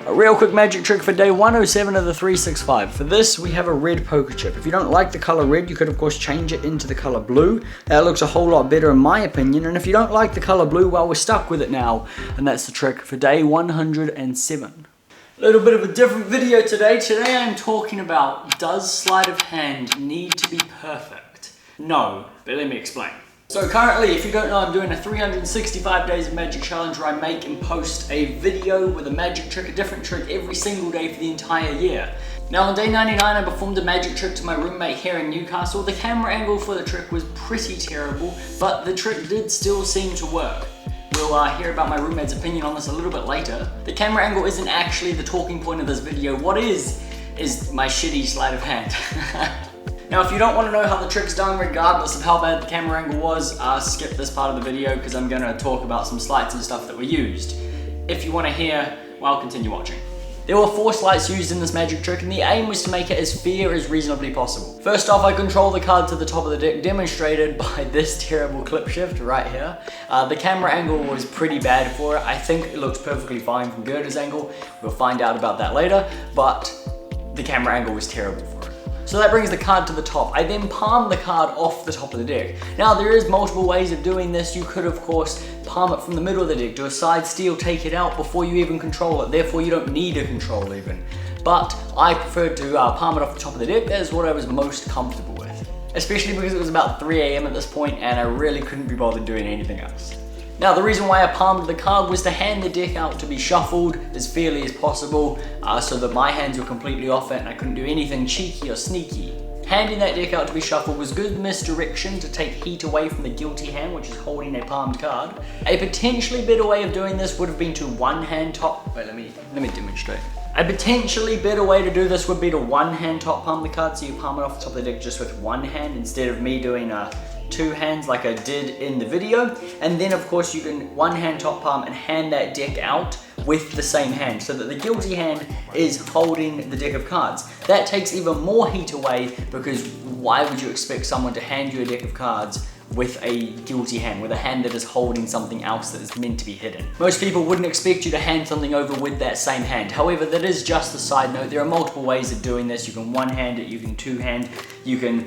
A real quick magic trick for day 107 of the 365. For this, we have a red poker chip. If you don't like the color red, you could of course change it into the color blue. That looks a whole lot better in my opinion. And if you don't like the color blue, well, we're stuck with it now. And that's the trick for day 107. A little bit of a different video today. Today I'm talking about, does sleight of hand need to be perfect? No, but let me explain. So currently, if you don't know, I'm doing a 365 days of magic challenge where I make and post a video with a magic trick, a different trick every single day for the entire year. Now on day 99, I performed a magic trick to my roommate here in Newcastle. The camera angle for the trick was pretty terrible, but the trick did still seem to work. We'll hear about my roommate's opinion on this a little bit later. The camera angle isn't actually the talking point of this video. What is my shitty sleight of hand. Now, if you don't want to know how the trick's done, regardless of how bad the camera angle was, skip this part of the video because I'm going to talk about some sleights and stuff that were used. If you want to hear, well, continue watching. There were 4 sleights used in this magic trick, and the aim was to make it as fair as reasonably possible. First off, I control the card to the top of the deck, demonstrated by this terrible clip shift right here. The camera angle was pretty bad for it. I think it looks perfectly fine from Gerda's angle. We'll find out about that later, but the camera angle was terrible for it. So that brings the card to the top. I then palm the card off the top of the deck. Now there is multiple ways of doing this. You could of course palm it from the middle of the deck, do a side steal, take it out before you even control it. Therefore you don't need a control even. But I preferred to palm it off the top of the deck. That is what I was most comfortable with. Especially because it was about 3 AM at this point and I really couldn't be bothered doing anything else. Now the reason why I palmed the card was to hand the deck out to be shuffled as fairly as possible so that my hands were completely off it and I couldn't do anything cheeky or sneaky. Handing that deck out to be shuffled was good misdirection to take heat away from the guilty hand, which is holding a palmed card. A potentially better way of doing this would have been to one-hand top... Wait, let me demonstrate. A potentially better way to do this would be to one-hand top palm the card, so you palm it off the top of the deck just with one hand instead of me doing 2 hands like I did in the video. And then of course you can one hand top palm and hand that deck out with the same hand so that the guilty hand is holding the deck of cards. That takes even more heat away because why would you expect someone to hand you a deck of cards with a guilty hand, with a hand that is holding something else that is meant to be hidden? Most people wouldn't expect you to hand something over with that same hand. However, that is just a side note. There are multiple ways of doing this. You can one hand it, you can two hand, you can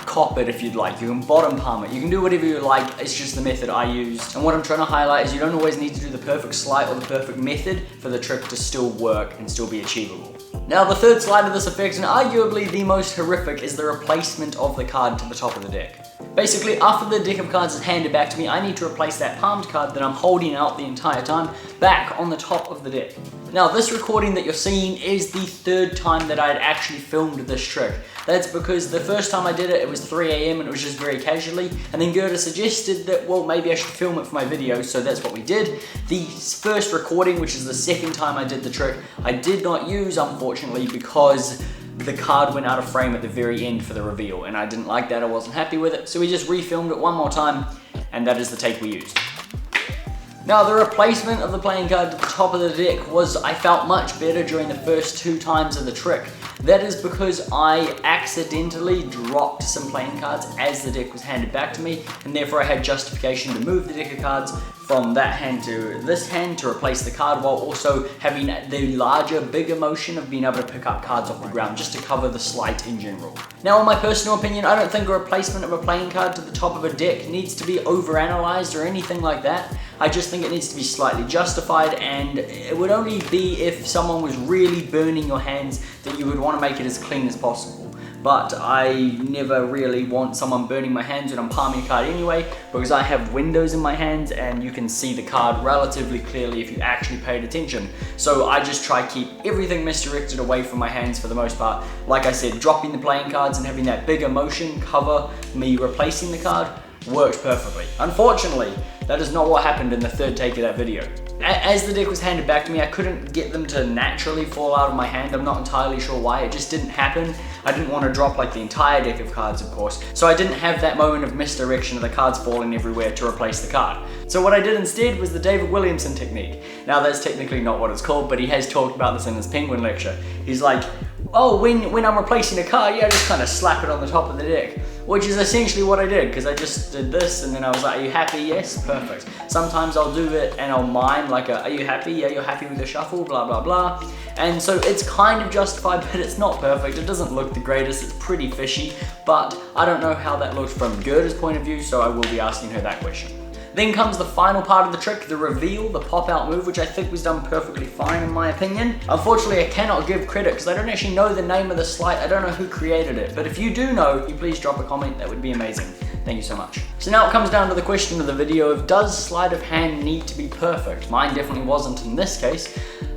cop it if you'd like, you can bottom palm it, you can do whatever you like. It's just the method I used. And what I'm trying to highlight is you don't always need to do the perfect sleight or the perfect method for the trick to still work and still be achievable. Now the third sleight of this effect, and arguably the most horrific, is the replacement of the card to the top of the deck. Basically, after the deck of cards is handed back to me, I need to replace that palmed card that I'm holding out the entire time back on the top of the deck. Now this recording that you're seeing is the 3rd time that I'd actually filmed this trick. That's because the first time I did it, it was 3 AM and it was just very casually, and then Gerda suggested that, well, maybe I should film it for my video, so that's what we did. The first recording, which is the 2nd time I did the trick, I did not use, unfortunately, because the card went out of frame at the very end for the reveal, and I didn't like that, I wasn't happy with it, so we just refilmed it one more time, and that is the take we used. Now the replacement of the playing card to the top of the deck was, I felt much better during the first 2 times of the trick. That is because I accidentally dropped some playing cards as the deck was handed back to me, and therefore I had justification to move the deck of cards from that hand to this hand to replace the card, while also having the larger, bigger motion of being able to pick up cards off the ground just to cover the sleight in general. Now in my personal opinion, I don't think a replacement of a playing card to the top of a deck needs to be overanalyzed or anything like that. I just think it needs to be slightly justified, and it would only be if someone was really burning your hands that you would want to make it as clean as possible. But I never really want someone burning my hands when I'm palming a card anyway, because I have windows in my hands and you can see the card relatively clearly if you actually paid attention. So I just try to keep everything misdirected away from my hands for the most part. Like I said, dropping the playing cards and having that bigger motion cover me replacing the card works perfectly. Unfortunately, that is not what happened in the 3rd take of that video. As the deck was handed back to me, I couldn't get them to naturally fall out of my hand. I'm not entirely sure why, it just didn't happen. I didn't want to drop like the entire deck of cards, of course, so I didn't have that moment of misdirection of the cards falling everywhere to replace the card. So what I did instead was the David Williamson technique. Now that's technically not what it's called, but he has talked about this in his Penguin lecture. He's like, oh, when I'm replacing a card, yeah, just kind of slap it on the top of the deck. which is essentially what I did, because I just did this and then I was like, are you happy? Yes, perfect. Sometimes I'll do it and I'll mime like are you happy? Yeah, you're happy with the shuffle, blah, blah, blah. And so it's kind of justified, but it's not perfect. It doesn't look the greatest, it's pretty fishy, but I don't know how that looked from Gerda's point of view, so I will be asking her that question. Then comes the final part of the trick, the reveal, the pop-out move, which I think was done perfectly fine in my opinion. Unfortunately, I cannot give credit because I don't actually know the name of the sleight. I don't know who created it, but if you do know, you please drop a comment. That would be amazing. Thank you so much. So now it comes down to the question of the video of does sleight of hand need to be perfect? Mine definitely wasn't in this case.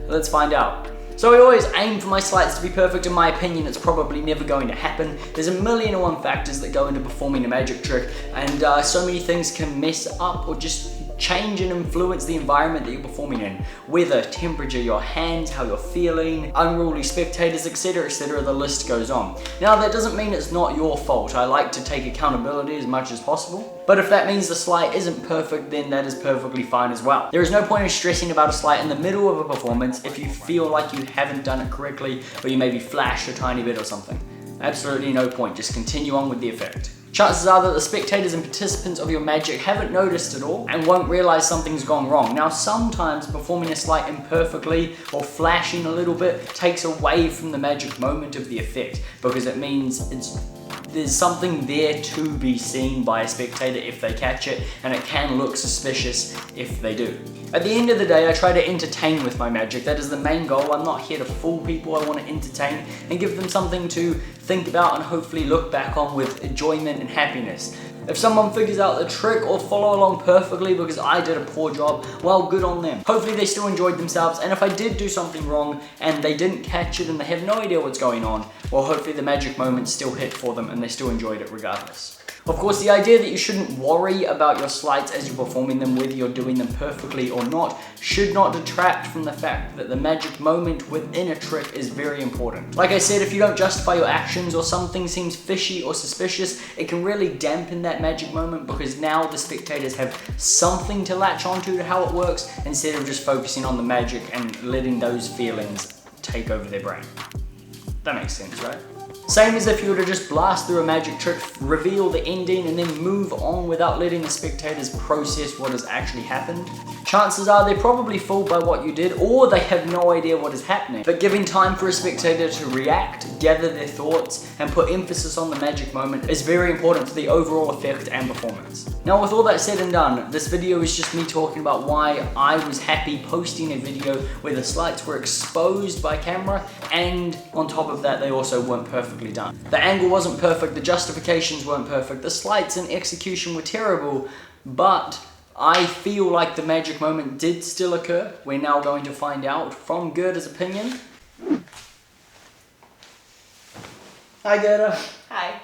Let's find out. So I always aim for my sleights to be perfect. In my opinion, it's probably never going to happen. There's a million and one factors that go into performing a magic trick, and so many things can mess up or just change and influence the environment that you're performing in. Weather, temperature, your hands, how you're feeling, unruly spectators, etc, etc, the list goes on. Now that doesn't mean it's not your fault. I like to take accountability as much as possible. But if that means the sleight isn't perfect, then that is perfectly fine as well. There is no point in stressing about a sleight in the middle of a performance if you feel like you haven't done it correctly or you maybe flashed a tiny bit or something. Absolutely no point, just continue on with the effect. Chances are that the spectators and participants of your magic haven't noticed at all and won't realize something's gone wrong. Now sometimes performing a sleight imperfectly or flashing a little bit takes away from the magic moment of the effect, because it means there's something there to be seen by a spectator if they catch it, and it can look suspicious if they do. At the end of the day, I try to entertain with my magic. That is the main goal. I'm not here to fool people. I want to entertain and give them something to think about and hopefully look back on with enjoyment and happiness. If someone figures out the trick or follow along perfectly because I did a poor job, well, good on them. Hopefully they still enjoyed themselves, and if I did do something wrong and they didn't catch it and they have no idea what's going on, well, hopefully the magic moment still hit for them and they still enjoyed it regardless. Of course, the idea that you shouldn't worry about your sleights as you're performing them, whether you're doing them perfectly or not, should not detract from the fact that the magic moment within a trick is very important. Like I said, if you don't justify your actions or something seems fishy or suspicious, it can really dampen that magic moment, because now the spectators have something to latch onto to how it works instead of just focusing on the magic and letting those feelings take over their brain. That makes sense, right? Same as if you were to just blast through a magic trick, reveal the ending, and then move on without letting the spectators process what has actually happened. Chances are they're probably fooled by what you did, or they have no idea what is happening. But giving time for a spectator to react, gather their thoughts, and put emphasis on the magic moment is very important for the overall effect and performance. Now, with all that said and done, this video is just me talking about why I was happy posting a video where the sleights were exposed by camera, and on top of that, they also weren't perfectly done. The angle wasn't perfect, the justifications weren't perfect, the sleights and execution were terrible, but I feel like the magic moment did still occur. We're now going to find out from Gerda's opinion. Hi Gerda. Hi.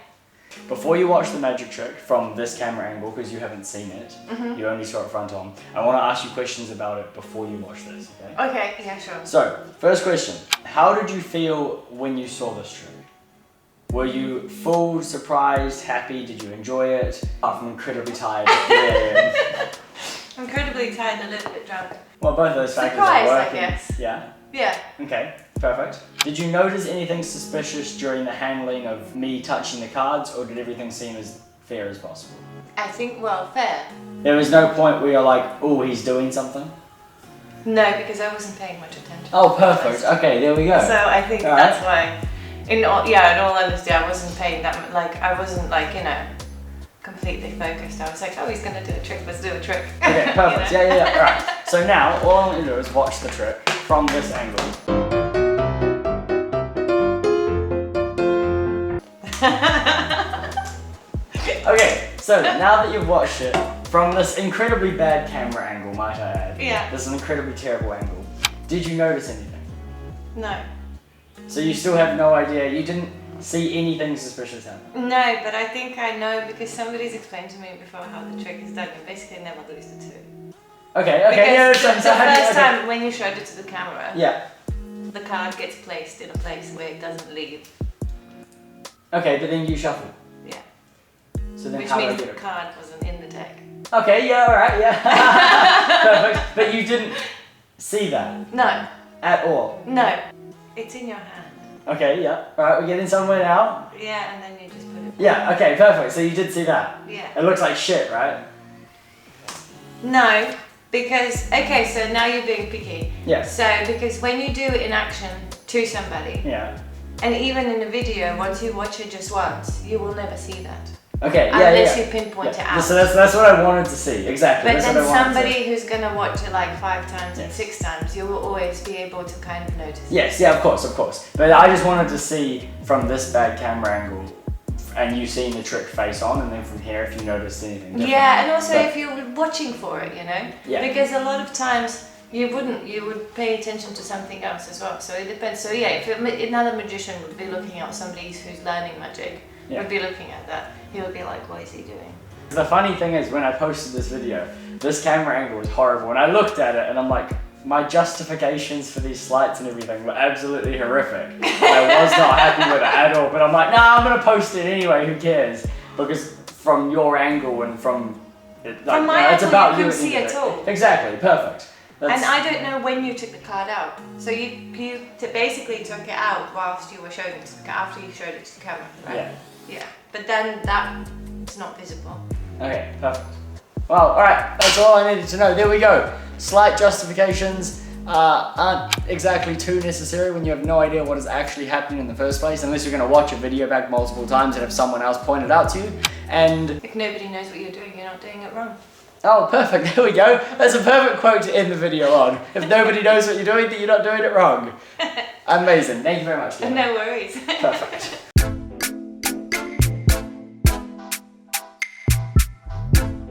Before you watch the magic trick from this camera angle, because you haven't seen it, you only saw it front on, I want to ask you questions about it before you watch this, okay? Okay, yeah, sure. So, first question. How did you feel when you saw this trick? Were you fooled, surprised, happy? Did you enjoy it? Apart from incredibly tired. Yeah. Incredibly tired and a little bit drunk. Well, both of those factors Surprised, are working. I guess. Yeah? Yeah. Okay, perfect. Did you notice anything suspicious during the handling of me touching the cards, or did everything seem as fair as possible? I think, well, fair. There was no point where you're like, oh, he's doing something? No, because I wasn't paying much attention. Oh, perfect. Okay, there we go. So I think that's why. In all honesty, I wasn't paying that much. Like, I wasn't like, completely focused. I was like, oh, he's gonna do a trick. Let's do a trick. Okay, perfect. Yeah. All right. So now, all I want to do is watch the trick from this angle. Okay, so now that you've watched it from this incredibly bad camera angle, might I add. Yeah. This is an incredibly terrible angle. Did you notice anything? No. So you still have no idea, you didn't see anything suspicious happen? No, but I think I know because somebody's explained to me before how the trick is done. You basically never lose the two. Okay, because yeah, the first time when you showed it to the camera, yeah, the card gets placed in a place where it doesn't leave. Okay, but then you shuffle. Yeah. So then which how means do I the get it? card wasn't in the deck. Okay, yeah, alright, yeah. Perfect. But you didn't see that? No. At all? No. It's in your hand. Okay, yeah. Alright, we're getting somewhere now. Yeah, and then you just put it. Yeah, okay, perfect. So you did see that? Yeah. It looks like shit, right? No, because, okay, so now you're being picky. Yeah. So, because when you do it in action to somebody, Yeah. and even in a video, once you watch it just once, you will never see that. Okay, yeah, Unless yeah. you pinpoint it out. So that's what I wanted to see, exactly. But that's then what I wanted somebody to who's going to watch it like 5 times and Yes. 6 times, you will always be able to kind of notice it. Yes, yeah, of course. But I just wanted to see from this bad camera angle, and you seeing the trick face on, and then from here if you noticed anything different. Yeah, and also But- if you're watching for it, you know? Yeah. Because a lot of times you would pay attention to something else as well. So it depends. So yeah, if another magician would be looking at somebody who's learning magic, Yeah. would be looking at that, he would be like, what is he doing? The funny thing is, when I posted this video, this camera angle was horrible, and I looked at it and I'm like, my justifications for these sleights and everything were absolutely horrific. I was not happy with it at all, but I'm like, nah, I'm gonna post it anyway, who cares? Because from your angle and from, From my it's angle, about you couldn't at the see end of at the day. all. Exactly, perfect. And I don't know when you took the card out. So you basically took it out whilst you were showing it to the after you showed it to the camera, right? Yeah. Yeah. But then that's not visible. Okay, perfect. Well, alright, that's all I needed to know. There we go. Slight justifications aren't exactly too necessary when you have no idea what is actually happening in the first place, unless you're going to watch a video back multiple times and have someone else point it out to you. And If nobody knows what you're doing, you're not doing it wrong. oh, perfect, there we go. That's a perfect quote to end the video on. If nobody knows what you're doing, then you're not doing it wrong. Amazing, thank you very much. Gemma. No worries. Perfect.